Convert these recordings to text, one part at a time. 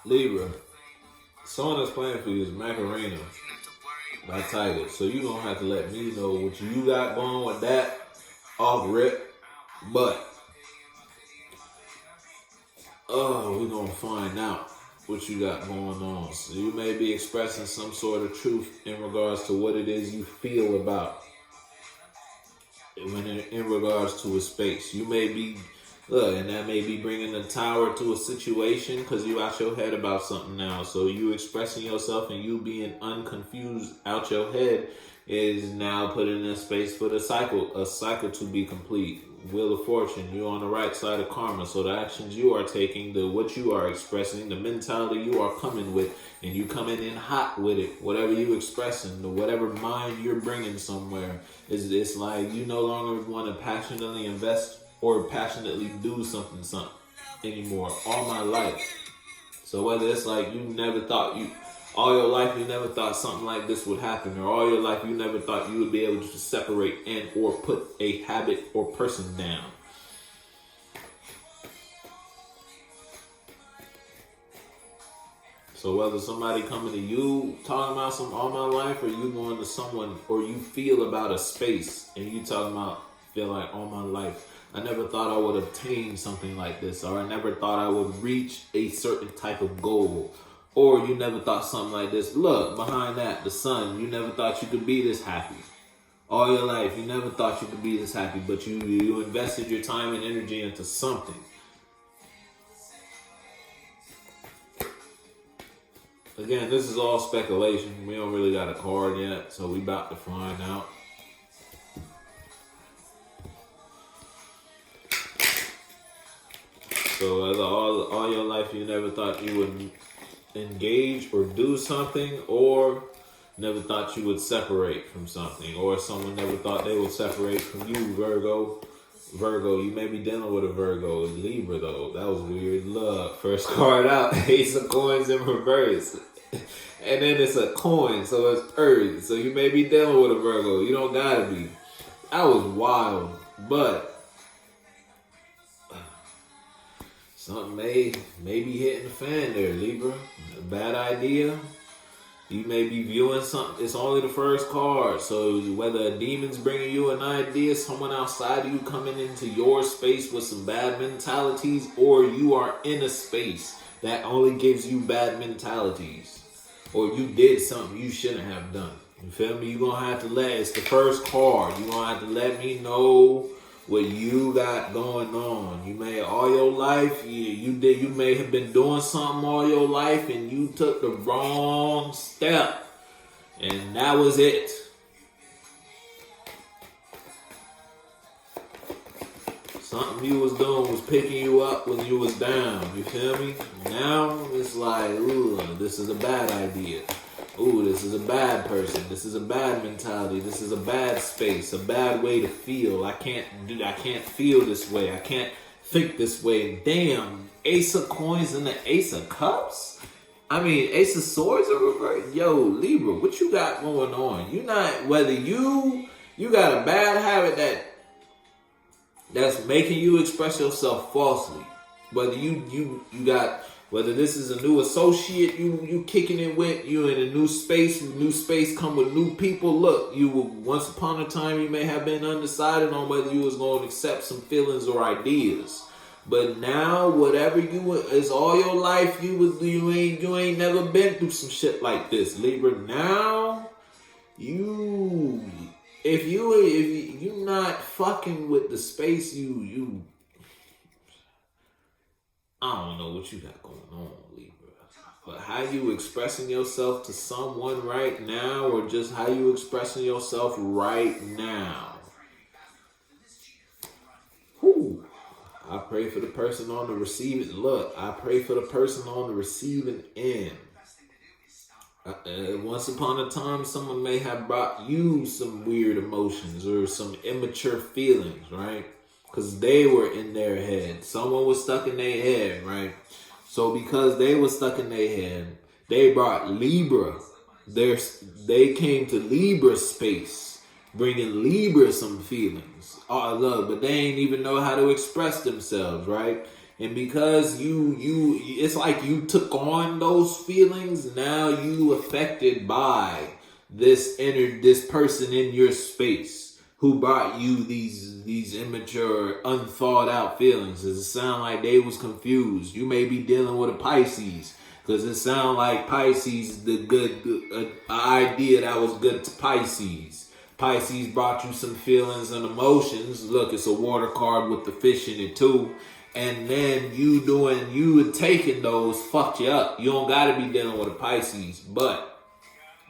Libra, the song that's playing for you is Macarena by Tiger. So you don't have to let me know what you got going with that off rip. But we're gonna find out what you got going on. So you may be expressing some sort of truth in regards to what it is you feel about when in regards to a space. You may be and that may be bringing the tower to a situation because you out your head about something now. So you expressing yourself and you being unconfused out your head is now putting in a space for a cycle to be complete. Wheel of Fortune, you're on the right side of karma. So the actions you are taking, what you are expressing, the mentality you are coming with, and you coming in hot with it, whatever you expressing, whatever mind you're bringing somewhere, it's like you no longer want to passionately invest or passionately do something anymore. All my life. So whether it's like you never thought all your life you never thought something like this would happen, or all your life you never thought you would be able to separate and or put a habit or person down. So whether somebody coming to you talking about some all my life, or you going to someone, or you feel about a space and you talking about feel like all my life, I never thought I would obtain something like this, or I never thought I would reach a certain type of goal, or you never thought something like this. Look, behind that, the sun, you never thought you could be this happy. All your life, you never thought you could be this happy, but you invested your time and energy into something. Again, this is all speculation. We don't really got a card yet, so we about to find out. So as all your life you never thought you would engage or do something, or never thought you would separate from something, or someone never thought they would separate from you, Virgo. Virgo, you may be dealing with a Virgo. Libra though, that was weird. Love, first card out, Ace of Coins in reverse. And then it's a coin, so it's Earth. So you may be dealing with a Virgo. You don't gotta be. That was wild, but something may be hitting the fan there, Libra. A bad idea. You may be viewing something. It's only the first card. So whether a demon's bringing you an idea, someone outside of you coming into your space with some bad mentalities, or you are in a space that only gives you bad mentalities, or you did something you shouldn't have done. You feel me? You're going to have to it's the first card. You're going to have to let me know what you got going on. You may all your life, you may have been doing something all your life and you took the wrong step. And that was it. Something you was doing was picking you up when you was down. You feel me? Now it's like, ooh, this is a bad idea. Ooh, this is a bad person. This is a bad mentality. This is a bad space, a bad way to feel. I can't feel this way. I can't think this way. Damn, Ace of Coins and the Ace of Cups? I mean, Ace of Swords are reversed. Yo, Libra, what you got going on? You not, whether you got a bad habit that's making you express yourself falsely. Whether you got, whether this is a new associate you kicking it with, you in a new space come with new people. Look, once upon a time you may have been undecided on whether you was going to accept some feelings or ideas. But now, whatever is all your life, you ain't never been through some shit like this, Libra. Now, if you not fucking with the space, I don't know what you got going on, Libra. But how you expressing yourself to someone right now, or just how you expressing yourself right now. Whew. I pray for the person on the receiving. Look, I pray for the person on the receiving end. Once upon a time, someone may have brought you some weird emotions or some immature feelings, right? Because they were in their head. Someone was stuck in their head, right? So because they were stuck in their head, they brought Libra. They came to Libra space, bringing Libra some feelings. Oh, love, but they ain't even know how to express themselves, right? And because it's like you took on those feelings, now you affected by this person in your space who brought you these immature, unthought out feelings. Does it sound like they was confused? You may be dealing with a Pisces, because it sound like Pisces, the good idea that was good to Pisces. Pisces brought you some feelings and emotions. Look, it's a water card with the fish in it too. And then you taking those fucked you up. You don't gotta be dealing with a Pisces, but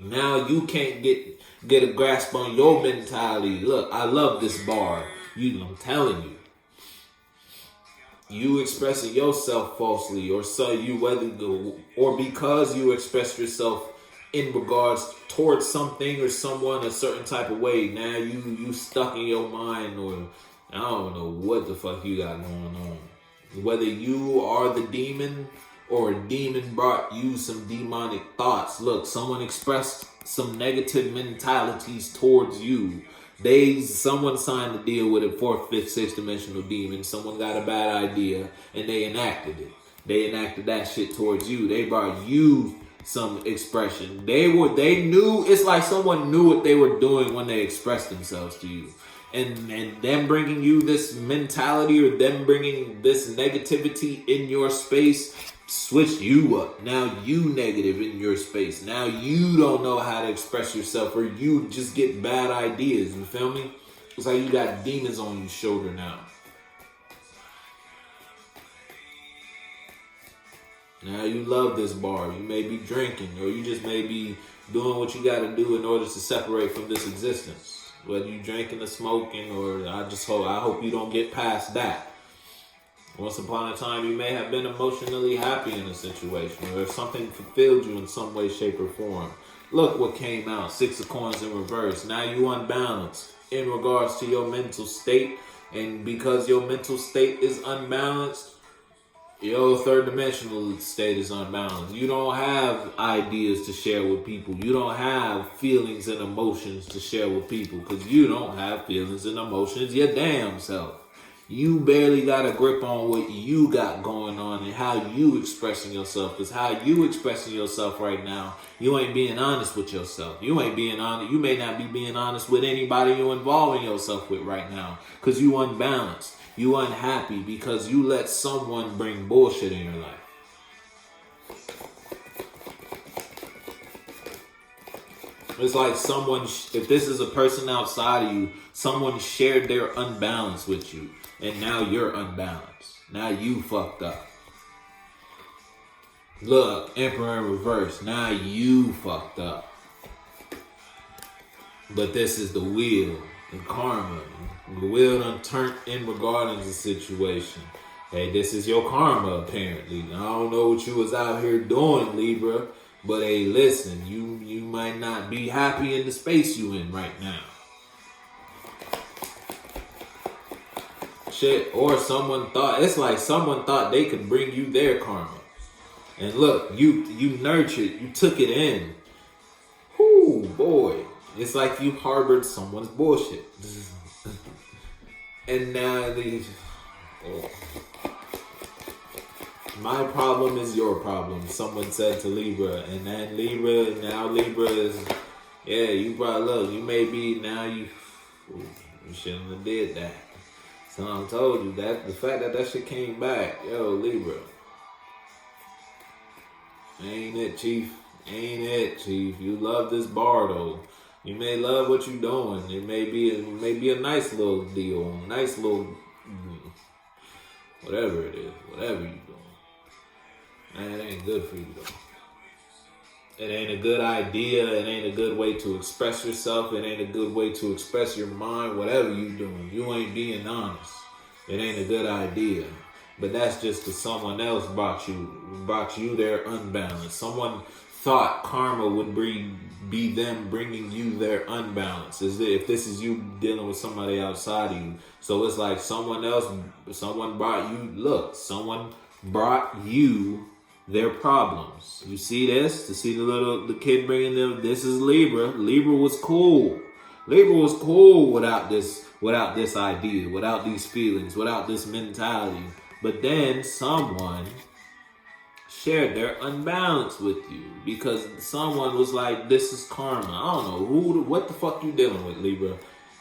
now you can't get a grasp on your mentality. Look, I love this bar. I'm telling you. You expressing yourself falsely, or because you express yourself in regards towards something or someone a certain type of way. Now you stuck in your mind, or I don't know what the fuck you got going on. Whether you are the demon or a demon brought you some demonic thoughts. Look, someone expressed some negative mentalities towards you. Someone signed a deal with a 4th, 5th, 6th dimensional demon. Someone got a bad idea and they enacted it. They enacted that shit towards you. They brought you some expression. They knew, it's like someone knew what they were doing when they expressed themselves to you. And them bringing you this mentality, or them bringing this negativity in your space, switched you up. Now you negative in your space. Now you don't know how to express yourself, or you just get bad ideas. You feel me? It's like you got demons on your shoulder now. Now you love this bar. You may be drinking, or you just may be doing what you got to do in order to separate from this existence. Whether you drinking or smoking, or I hope you don't get past that. Once upon a time, you may have been emotionally happy in a situation, or if something fulfilled you in some way, shape, or form. Look what came out, 6 of Coins in reverse. Now you unbalanced in regards to your mental state, and because your mental state is unbalanced, your 3rd dimensional state is unbalanced. You don't have ideas to share with people. You don't have feelings and emotions to share with people, because you don't have feelings and emotions your damn self. You barely got a grip on what you got going on and how you expressing yourself. Because how you expressing yourself right now, you ain't being honest with yourself. You ain't being honest. You may not be being honest with anybody you're involving yourself with right now, because you unbalanced. You unhappy because you let someone bring bullshit in your life. It's like if this is a person outside of you, someone shared their unbalance with you, and now you're unbalanced. Now you fucked up. Look, Emperor in reverse. Now you fucked up. But this is the wheel and karma. The wheel done turned in regarding the situation. Hey, this is your karma, apparently. I don't know what you was out here doing, Libra. But hey, listen, you might not be happy in the space you in right now. Shit, or it's like someone thought they could bring you their karma. And look, you nurtured, you took it in. Whoo, boy. It's like you harbored someone's bullshit. And now my problem is your problem, someone said to Libra. And then Libra is, you probably, look, you may be, now you shouldn't have did that. So I told you that, the fact that shit came back, Libra. Ain't it, Chief? Ain't it, Chief? You love this bar, though. You may love what you're doing. It may be a nice little deal, nice little whatever it is, whatever you're doing. Man, it ain't good for you though. It ain't a good idea. It ain't a good way to express yourself. It ain't a good way to express your mind. Whatever you doing, you ain't being honest. It ain't a good idea. But that's just because someone else brought you their unbalance. Someone thought karma would be them bringing you their unbalance. If this is you dealing with somebody outside of you. So it's like someone brought you their problems. You see this? To see the kid bringing them, this is Libra. Libra was cool. Libra was cool without this idea, without these feelings, without this mentality. But then someone shared their unbalance with you because someone was like, this is karma. I don't know what the fuck you dealing with, Libra.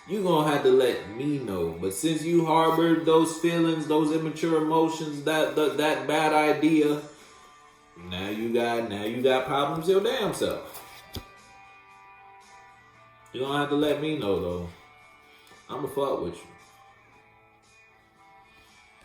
You gonna have to let me know. But since you harbored those feelings, those immature emotions, that bad idea, now you got problems your damn self. You don't have to let me know though. I'ma fuck with you.